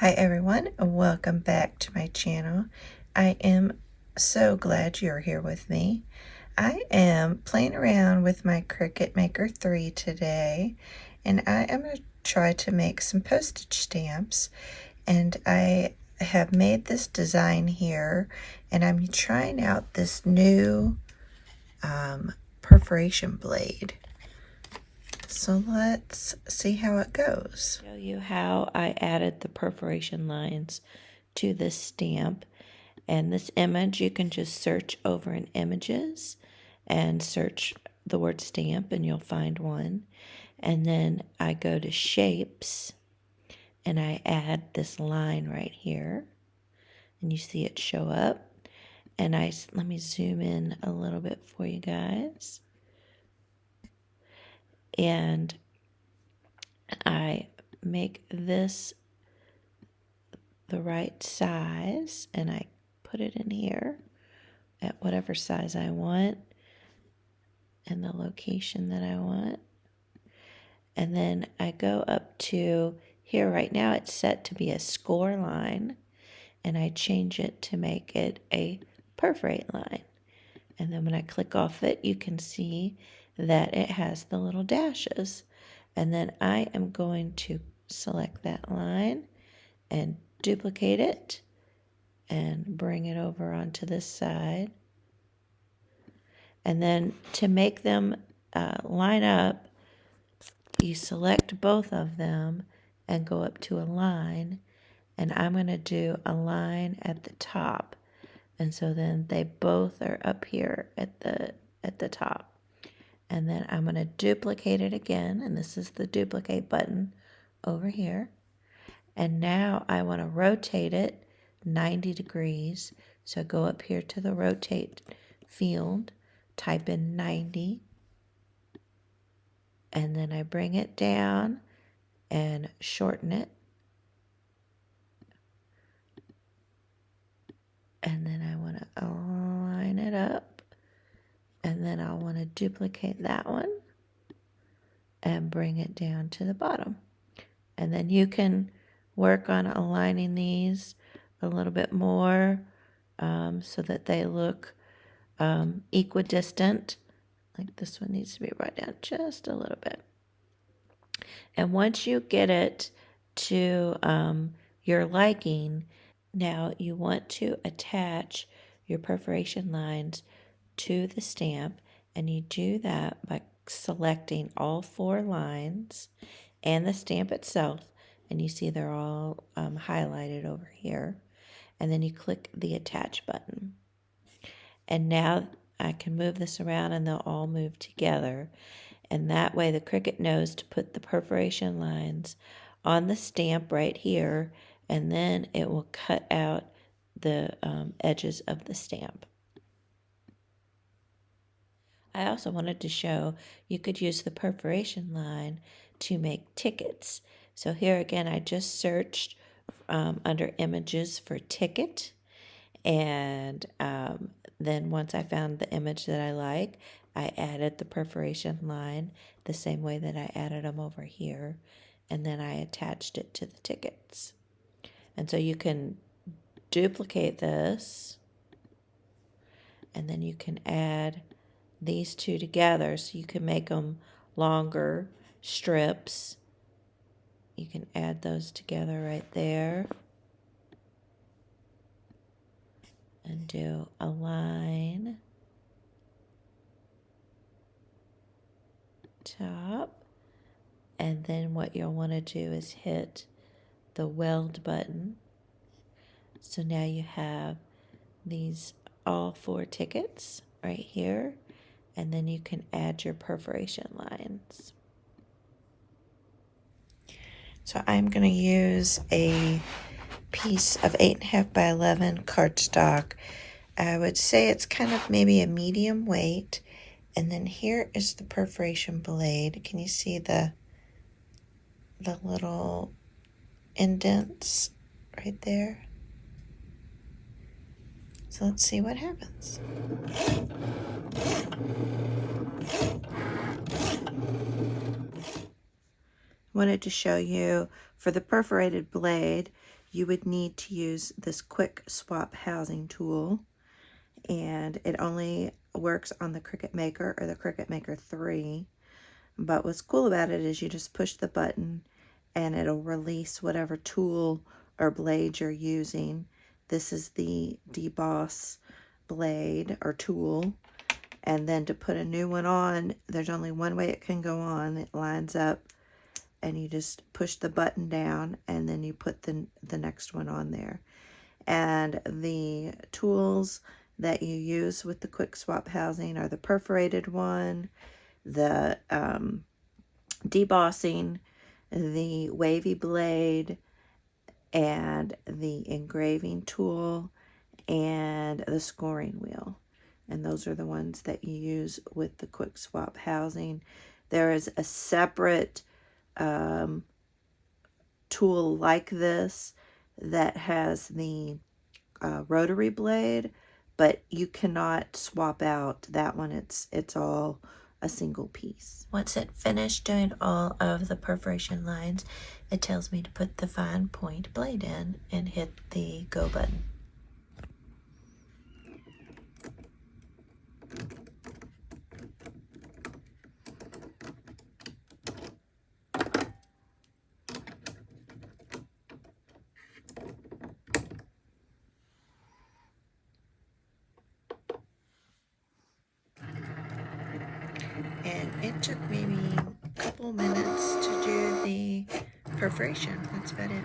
Hi everyone, and welcome back to my channel. I am so glad you're here with me. I am playing around with my Cricut Maker 3 today, and I am going to try to make some postage stamps. And I have made this design here, and I'm trying out this new perforation blade. So let's see how it goes. Show you how I added the perforation lines to this stamp. And this image, you can just search over in images and search the word stamp and you'll find one. And then I go to shapes and I add this line right here. And you see it show up. And let me zoom in a little bit for you guys. And I make this the right size and I put it in here at whatever size I want and the location that I want. And then I go up to here. Right now it's set to be a score line, and I change it to make it a perforate line. And then when I click off it, you can see that it has the little dashes. And then I am going to select that line and duplicate it and bring it over onto this side. And then to make them line up, you select both of them and go up to a line. And I'm going to do a line at the top. And so then they both are up here at the top. And then I'm going to duplicate it again. And this is the duplicate button over here. And now I want to rotate it 90 degrees. So go up here to the rotate field, type in 90, and then I bring it down and shorten it. And then I want to align it up, and then I'll want to duplicate that one and bring it down to the bottom. And then you can work on aligning these a little bit more so that they look equidistant. Like this one needs to be brought down just a little bit. And once you get it to your liking, now you want to attach your perforation lines to the stamp, and you do that by selecting all 4 lines and the stamp itself, and you see they're all highlighted over here, and then you click the attach button. And now I can move this around and they'll all move together, and that way the Cricut knows to put the perforation lines on the stamp right here, and then it will cut out the edges of the stamp. I also wanted to show you could use the perforation line to make tickets. So here again, I just searched under images for ticket, and then once I found the image that I like, I added the perforation line the same way that I added them over here, and then I attached it to the tickets. And so you can duplicate this, and then you can add these two together so you can make them longer strips. You can add those together right there and do a line top, and then what you'll want to do is hit the weld button. So now you have these all 4 tickets right here, and then you can add your perforation lines. So I'm going to use a piece of 8.5 by 11 cardstock. I would say it's kind of maybe a medium weight. And then here is the perforation blade. Can you see the little indents right there? So let's see what happens. Wanted to show you for the perforated blade, you would need to use this quick swap housing tool, and it only works on the Cricut Maker or the Cricut Maker 3. But what's cool about it is you just push the button and it'll release whatever tool or blade you're using. This is the deboss blade or tool. And then to put a new one on, there's only one way it can go on. It lines up and you just push the button down and then you put the next one on there. And the tools that you use with the quick swap housing are the perforated one, the debossing, the wavy blade, and the engraving tool, and the scoring wheel. And those are the ones that you use with the quick swap housing. There is a separate tool like this that has the rotary blade, but you cannot swap out that one. It's all a single piece. Once it finished doing all of the perforation lines, it tells me to put the fine point blade in and hit the go button. And it took maybe a couple minutes to do the perforation. That's about it.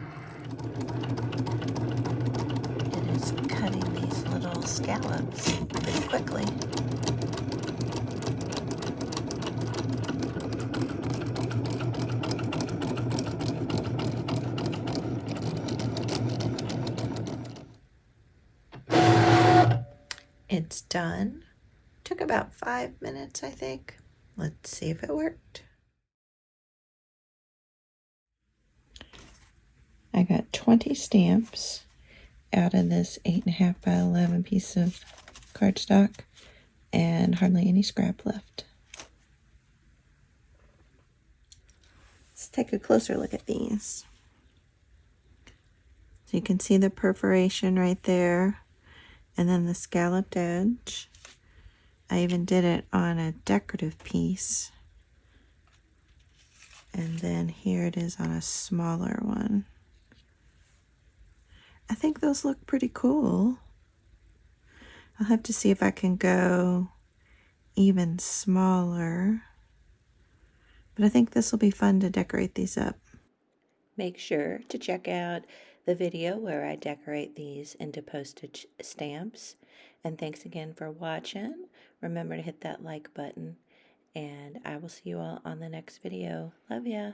It is cutting these little scallops pretty quickly. It's done. Took about 5 minutes, I think. Let's see if it worked. I got 20 stamps out of this 8.5 by 11 piece of cardstock and hardly any scrap left. Let's take a closer look at these. So you can see the perforation right there and then the scalloped edge. I even did it on a decorative piece. And then here it is on a smaller one. I think those look pretty cool. I'll have to see if I can go even smaller. But I think this will be fun to decorate these up. Make sure to check out the video where I decorate these into postage stamps. And thanks again for watching. Remember to hit that like button. And I will see you all on the next video. Love ya.